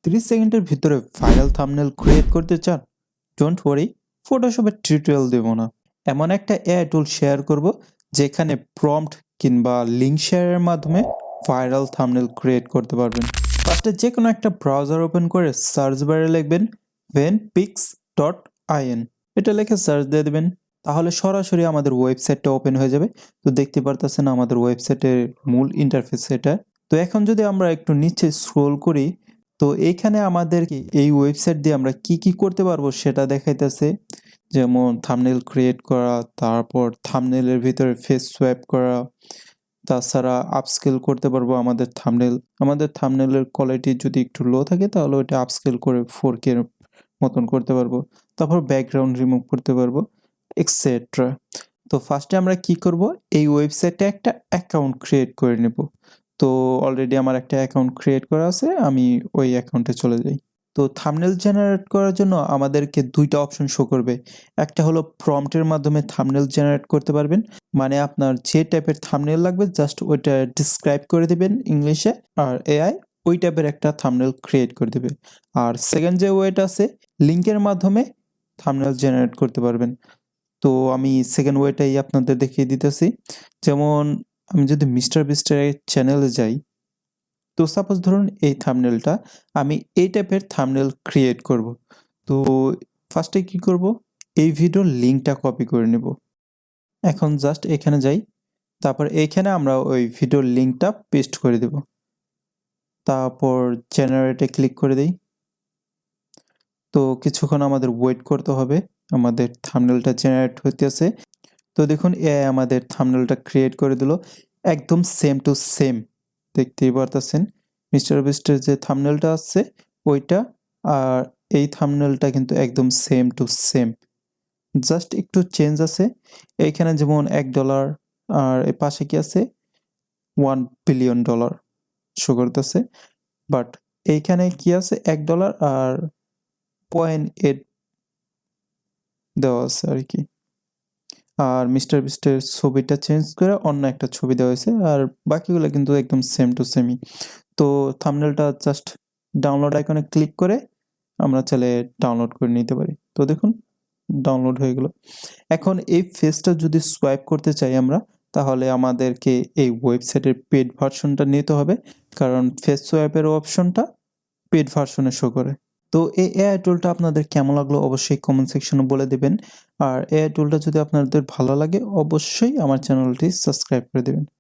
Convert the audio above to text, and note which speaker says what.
Speaker 1: 30 সেকেন্ডের ভিতরে viral thumbnail create করতে চান? ডোন্ট ওয়ারি, ফটোশপের টিউটোরিয়াল দেব না। এমন একটা এআই টুল শেয়ার করব যেখানে প্রম্পট কিংবা লিঙ্ক শেয়ারের মাধ্যমে ভাইরাল থাম্বনেল ক্রিয়েট করতে পারবেন। ফার্স্টে যে কোনো একটা ব্রাউজার ওপেন করে সার্চ বারে লিখবেন venpix.in। এটা লিখে সার্চ দিয়ে দেবেন, তাহলে সরাসরি আমাদের ওয়েবসাইটটা ওপেন হয়ে যাবে। তো দেখতে পারতেছেন আমাদের ওয়েবসাইটের মূল ইন্টারফেস এটা। তো এখন যদি আমরা একটু নিচে স্ক্রোল করি, তো এইখানে আমাদেরকে এই ওয়েবসাইট দিয়ে আমরা কি করতে পারবো সেটা দেখাইতেছে। যেমন থাম্বনেল ক্রিয়েট করা, তারপর থাম্বনেলের ভিতরে ফেস সোয়াইপ করা, তাছাড়া আপস্কেল করতে পারবো আমাদের থাম্বনেলের কোয়ালিটি যদি একটু লো থাকে তাহলে ওইটা আপস্কেল করে 4K এর মতন করতে পারবো। তারপর ব্যাকগ্রাউন্ড রিমুভ করতে পারবো, এক্সেট্রা। তো ফার্স্টে আমরা কি করব, এই ওয়েবসাইটে একটা অ্যাকাউন্ট ক্রিয়েট করে নেব। তো অলরেডি আমার একটা অ্যাকাউন্ট ক্রিয়েট করা আছে, আমি ওই অ্যাকাউন্টে চলে যাই। তো থাম্বনেল জেনারেট করার জন্য আমাদেরকে দুইটা অপশন শো করবে। একটা হলো প্রম্পটের মাধ্যমে থাম্বনেল জেনারেট করতে পারবেন, মানে আপনার যে টাইপের থাম্বনেল লাগবে জাস্ট ওইটা ডিসক্রাইব করে দিবেন ইংলিশে, আর এআই ওই টাইপের একটা থাম্বনেল ক্রিয়েট করে দেবে। আর সেকেন্ড যে ওয়েটা আছে, লিঙ্কের মাধ্যমে থাম্বনেল জেনারেট করতে পারবেন। তো আমি সেকেন্ড ওয়েটাই আপনাদের দেখিয়ে দিতেছি। যেমন আমি যদি মিস্টার বিস্টের চ্যানেলে যাই, তো সাপোজ ধরুন এই থাম্বনেলটা আমি এই টাইপের থাম্বনেল ক্রিয়েট করব। তো ফার্স্টে কি করব, এই ভিডিওর লিঙ্কটা কপি করে নেব। এখন জাস্ট এখানে যাই, তারপর এইখানে আমরা ওই ভিডিওর লিঙ্কটা পেস্ট করে দেব। তারপর জেনারেটে ক্লিক করে দেই। তো কিছুক্ষণ আমাদের ওয়েট করতে হবে, আমাদের থাম্বনেলটা জেনারেট হইতেছে। তো দেখুন এআই আমাদের থাম্বনেলটা ক্রিয়েট করে দিল, একদম সেম টু সেম। দেখতেই পারতেছেন মিস্টার বিস্টের যে থাম্বনেলটা আছে ওইটা, আর এই থাম্বনেলটা কিন্তু একদম সেম টু সেম, জাস্ট একটু চেঞ্জ আছে। এইখানে যেমন $1, আর এই পাশে কি আছে $1 বিলিয়ন শো করতেছে। বাট এইখানে কি আছে $1 আর 0.8 দেওয়া আছে আর কি। আর মিস্টার বিস্টের ছবিটা চেঞ্জ করে অন্য একটা ছবি দেওয়া হয়েছে, আর বাকিগুলো কিন্তু একদম সেম টু সেমই। তো থাম্বনেলটা জাস্ট ডাউনলোড আইকনে ক্লিক করে আমরা চাইলে ডাউনলোড করে নিতে পারি। তো দেখুন ডাউনলোড হয়ে গেল। এখন এই ফেসটা যদি সোয়াইপ করতে চাই আমরা, তাহলে আমাদেরকে এই ওয়েবসাইটের পেড ভার্সনটা নিতে হবে, কারণ ফেস সোয়াইপের অপশনটা পেড ভার্সনে শো করে। তো এই এআই টুলটা আপনাদের কেমন লাগলো অবশ্যই কমেন্ট সেকশনে বলে দিবেন। আর এআই টুলটা যদি আপনাদের ভালো লাগে অবশ্যই আমার চ্যানেলটি সাবস্ক্রাইব করে দিবেন।